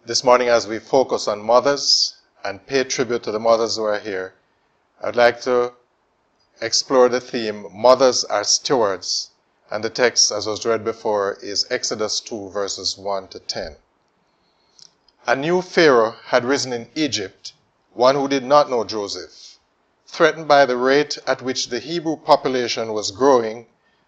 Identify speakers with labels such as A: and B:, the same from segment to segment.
A: This morning, as we focus on mothers and pay tribute to the mothers who are here, I'd like to explore the theme, Mothers are Stewards. And the text, as was read before, is Exodus 2, verses 1 to 10. A new Pharaoh had risen in Egypt, one who did not know Joseph. Threatened by the rate at which the Hebrew population was growing,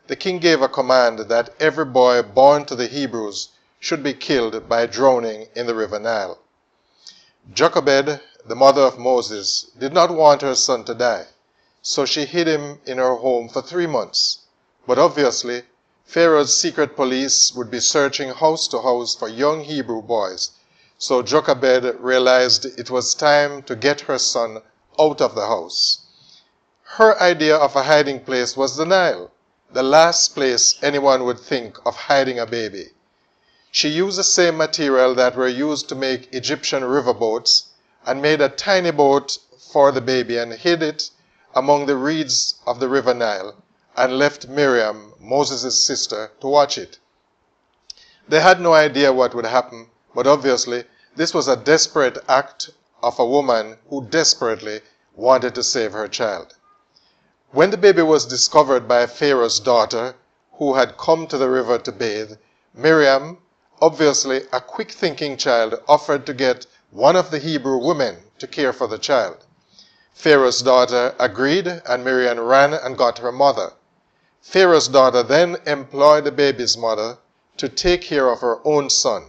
A: the king gave a command that every boy born to the Hebrews should be killed by drowning in the river Nile. Jochebed, the mother of Moses, did not want her son to die, so she hid him in her home for 3 months. But obviously, Pharaoh's secret police would be searching house to house for young Hebrew boys, so Jochebed realized it was time to get her son out of the house. Her idea of a hiding place was the Nile, the last place anyone would think of hiding a baby. She used the same material that were used to make Egyptian riverboats and made a tiny boat for the baby and hid it among the reeds of the river Nile and left Miriam, Moses' sister, to watch it. They had no idea what would happen, but obviously this was a desperate act of a woman who desperately wanted to save her child. When the baby was discovered by Pharaoh's daughter, who had come to the river to bathe, Miriam, obviously a quick-thinking child, offered to get one of the Hebrew women to care for the child. Pharaoh's daughter agreed, and Miriam ran and got her mother. Pharaoh's daughter then employed the baby's mother to take care of her own son.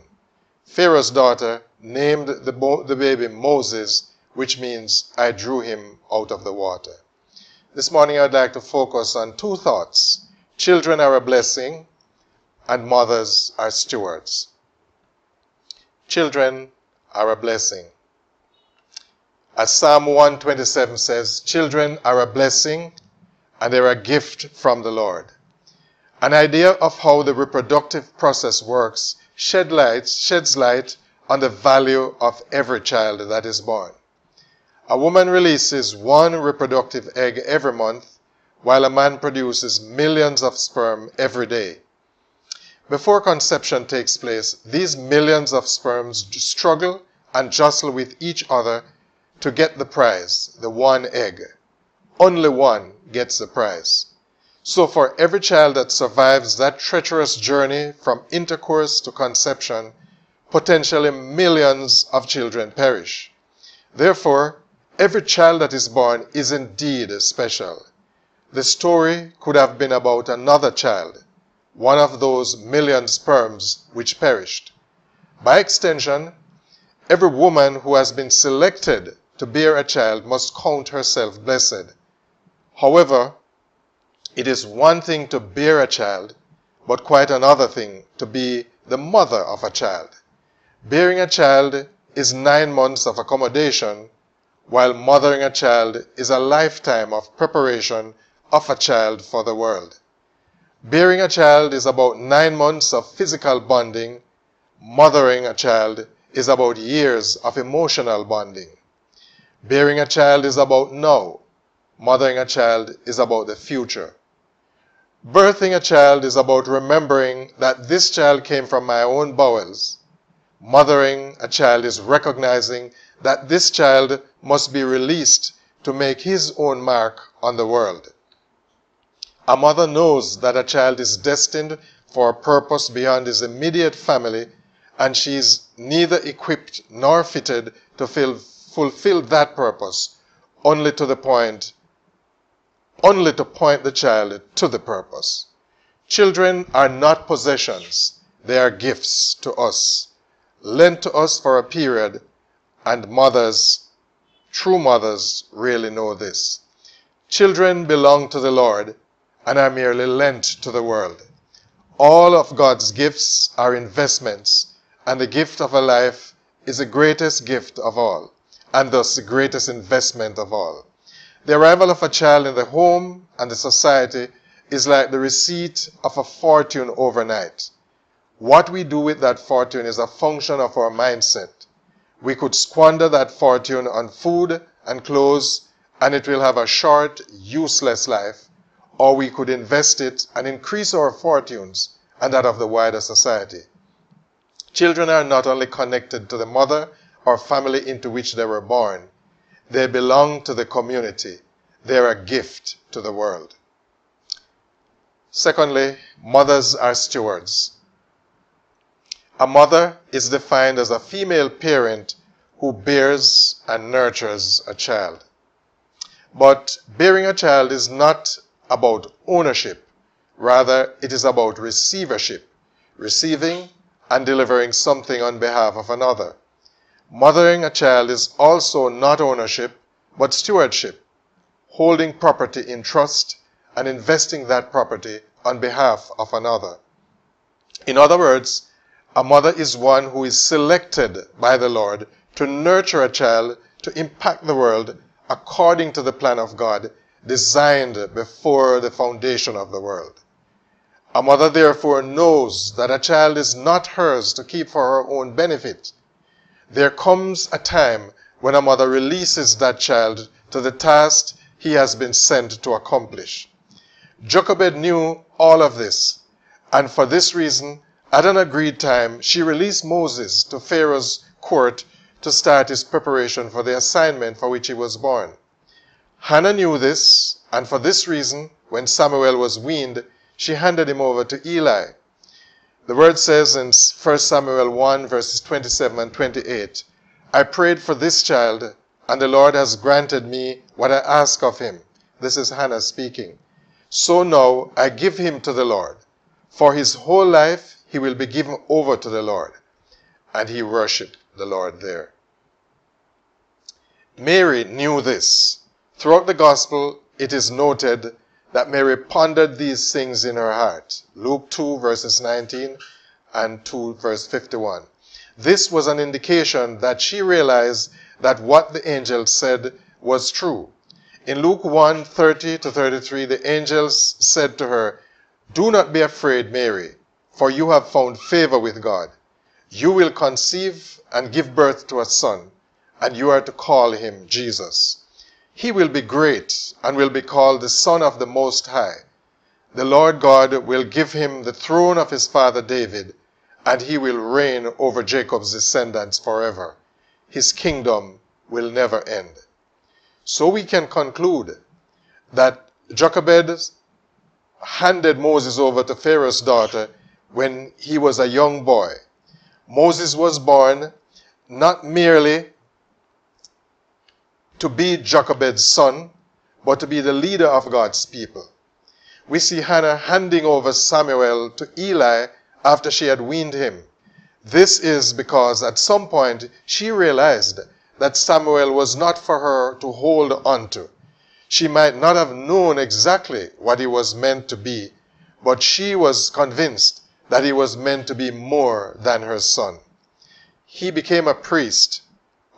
A: Pharaoh's daughter named the baby Moses, which means, I drew him out of the water. This morning I'd like to focus on 2 thoughts. Children are a blessing, and mothers are stewards. Children are a blessing. As Psalm 127 says, children are a blessing and they're a gift from the Lord. An idea of how the reproductive process works sheds light on the value of every child that is born. A woman releases 1 reproductive egg every month, while a man produces millions of sperm every day. Before conception takes place, these millions of sperms struggle and jostle with each other to get the prize, the 1 egg. Only one gets the prize. So for every child that survives that treacherous journey from intercourse to conception, potentially millions of children perish. Therefore, every child that is born is indeed special. The story could have been about another child, one of those million sperms which perished. By extension, every woman who has been selected to bear a child must count herself blessed. However, it is one thing to bear a child, but quite another thing to be the mother of a child. Bearing a child is 9 months of accommodation, while mothering a child is a lifetime of preparation of a child for the world. Bearing a child is about 9 months of physical bonding. Mothering a child is about years of emotional bonding. Bearing a child is about now. Mothering a child is about the future. Birthing a child is about remembering that this child came from my own bowels. Mothering a child is recognizing that this child must be released to make his own mark on the world. A mother knows that a child is destined for a purpose beyond his immediate family, and she is neither equipped nor fitted to fulfill that purpose, only to point the child to the purpose. Children are not possessions, they are gifts to us, lent to us for a period, and mothers, true mothers, really know this. Children belong to the Lord and are merely lent to the world. All of God's gifts are investments, and the gift of a life is the greatest gift of all, and thus the greatest investment of all. The arrival of a child in the home and the society is like the receipt of a fortune overnight. What we do with that fortune is a function of our mindset. We could squander that fortune on food and clothes, and it will have a short, useless life. or we could invest it and increase our fortunes and that of the wider society. Children are not only connected to the mother or family into which they were born, they belong to the community. They are a gift to the world. Secondly, mothers are stewards. A mother is defined as a female parent who bears and nurtures a child. But bearing a child is not about ownership. Rather, it is about receivership, receiving and delivering something on behalf of another. Mothering a child is also not ownership, but stewardship, holding property in trust and investing that property on behalf of another. In other words, a mother is one who is selected by the Lord to nurture a child to impact the world according to the plan of God designed before the foundation of the world. A mother therefore knows that a child is not hers to keep for her own benefit. There comes a time when a mother releases that child to the task he has been sent to accomplish. Jochebed knew all of this, and for this reason, at an agreed time, she released Moses to Pharaoh's court to start his preparation for the assignment for which he was born. Hannah knew this, and for this reason, when Samuel was weaned, she handed him over to Eli. The word says in 1 Samuel 1, verses 27 and 28, I prayed for this child, and the Lord has granted me what I ask of him. This is Hannah speaking. So now I give him to the Lord. For his whole life he will be given over to the Lord. And he worshipped the Lord there. Mary knew this. Throughout the gospel, it is noted that Mary pondered these things in her heart. Luke 2, verses 19 and 2, verse 51. This was an indication that she realized that what the angel said was true. In Luke 1, 30 to 33, the angels said to her, Do not be afraid, Mary, for you have found favor with God. You will conceive and give birth to a son, and you are to call him Jesus. He will be great and will be called the Son of the Most High. The Lord God will give him the throne of his father David, and he will reign over Jacob's descendants forever. His kingdom will never end. So we can conclude that Jochebed handed Moses over to Pharaoh's daughter when he was a young boy. Moses was born not merely to be Jochebed's son, but to be the leader of God's people. We see Hannah handing over Samuel to Eli after she had weaned him. This is because at some point she realized that Samuel was not for her to hold on to. She might not have known exactly what he was meant to be, but she was convinced that he was meant to be more than her son. He became a priest,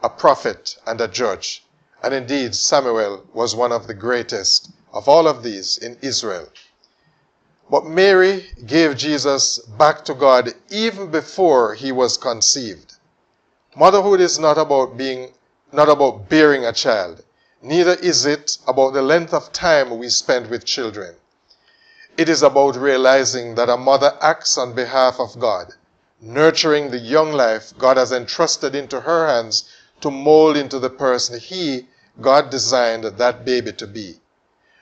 A: a prophet, and a judge. And indeed, Samuel was one of the greatest of all of these in Israel. But Mary gave Jesus back to God even before he was conceived. Motherhood is not about bearing a child. Neither is it about the length of time we spend with children. It is about realizing that a mother acts on behalf of God, nurturing the young life God has entrusted into her hands to mold into the person God designed that baby to be.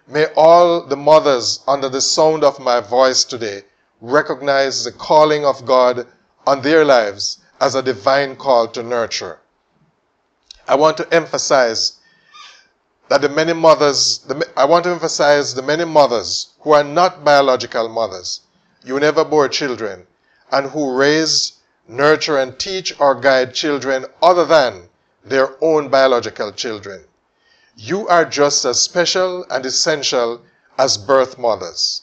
A: May all the mothers under the sound of my voice today recognize the calling of God on their lives as a divine call to nurture. I want to emphasize the many mothers who are not biological mothers. You never bore children, and who raise, nurture, and teach or guide children other than their own biological children. You are just as special and essential as birth mothers,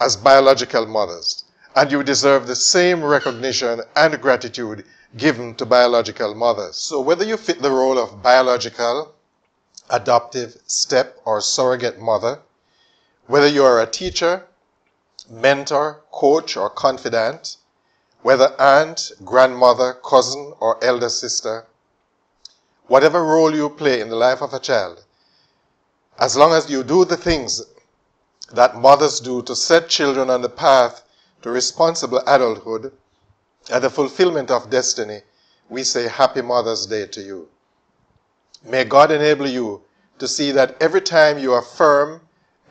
A: as biological mothers, and you deserve the same recognition and gratitude given to biological mothers. So whether you fit the role of biological, adoptive, step, or surrogate mother, whether you are a teacher, mentor, coach, or confidant, whether aunt, grandmother, cousin, or elder sister, whatever role you play in the life of a child, as long as you do the things that mothers do to set children on the path to responsible adulthood and the fulfillment of destiny, we say Happy Mother's Day to you. May God enable you to see that every time you affirm,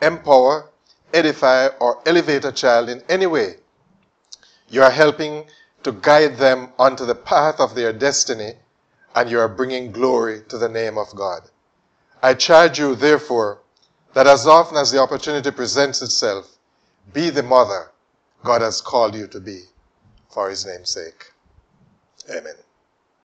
A: empower, edify, or elevate a child in any way, you are helping to guide them onto the path of their destiny, and you are bringing glory to the name of God. I charge you, therefore, that as often as the opportunity presents itself, be the mother God has called you to be, for his name's sake. Amen.